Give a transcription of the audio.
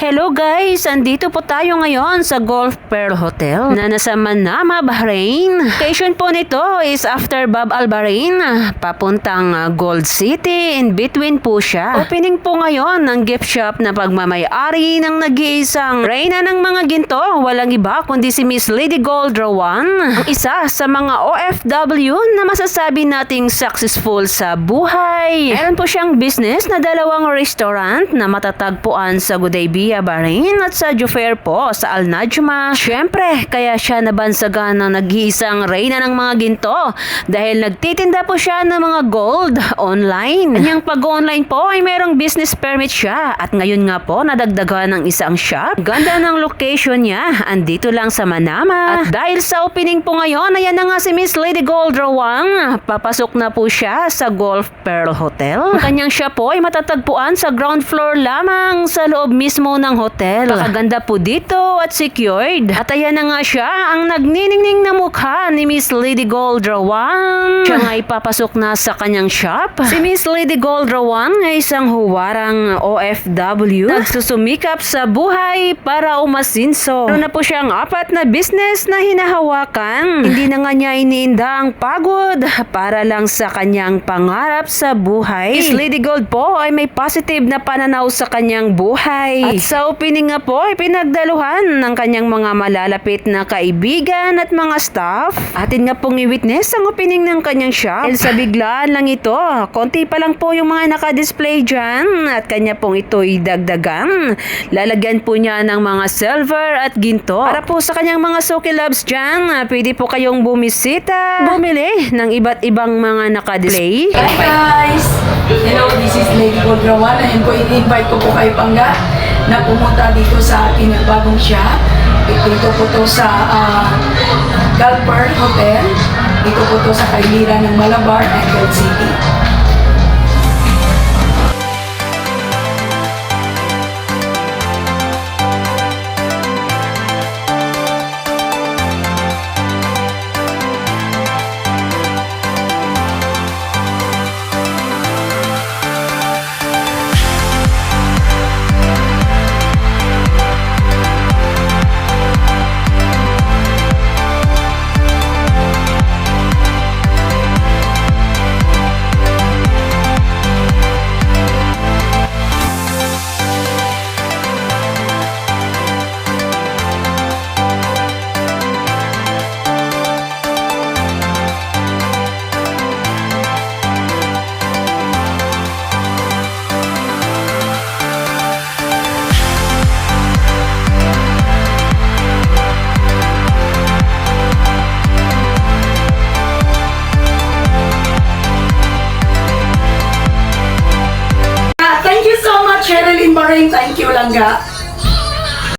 Hello guys! Andito po tayo ngayon sa Golf Pearl Hotel na nasa Manama, Bahrain. Location po nito is after Bab Al Bahrain, papuntang Gold City. In between po siya. Opening po ngayon ng gift shop na pagmamay-ari ng nag-iisang reyna ng mga ginto. Walang iba kundi si Miss Lady Gold Rawan. Ang isa sa mga OFW na masasabi nating successful sa buhay. Meron po siyang business na dalawang restaurant na matatagpuan sa Gudaybiyah, Bahrain at sa Jufair po sa Al Najma. Syempre, kaya siya nabansagan ng nag-iisang reyna ng mga ginto dahil nagtitinda po siya ng mga gold online. Kanyang pag-online po ay merong business permit siya at ngayon nga po nadagdagan ng isang shop. Ganda ng location niya, andito lang sa Manama. At dahil sa opening po ngayon, ayan na nga si Miss Lady Gold Rawang. Papasok na po siya sa Golf Pearl Hotel. Ang kanyang shop po ay matatagpuan sa ground floor lamang sa loob mismo ng hotel. Pakaganda po dito at secured. At ayan na nga siya, ang nagniningning na mukha ni Miss Lady Gold Rawang. Siya nga ipapasok na sa kanyang shop. Si Miss Lady Gold Rawang ay isang huwarang OFW. Nagsusumikap sa buhay para umasinso. Meron na po siyang 4 na business na hinahawakan. Hindi na nga niya iniinda ang pagod para lang sa kanyang pangarap sa buhay. Miss Lady Gold po ay may positive na pananaw sa kanyang buhay. At sa opening nga po ay pinagdaluhan ng kanyang mga malalapit na kaibigan at mga staff. Atin nga pong i-witness ang opening ng kanyang shop. Dahil sa biglaan lang ito, konti pa lang po yung mga naka-display dyan at kanya pong ito'y dagdagan. Lalagyan po niya ng mga silver at ginto. Para po sa kanyang mga Suki Loves dyan, pwede po kayong bumisita, bumili ng iba't ibang mga naka-display. Hi guys! Hello, this is Lady Gold Rawan. Ayan po, i-invite ko po kayo pangga na pumunta dito sa ating bagong shop. Dito po to sa Golf Pearl Hotel. Dito po to sa Kailira ng Malabar and Gold City. Thank you so much, Sherilyn Bahrain. Thank you, Langga.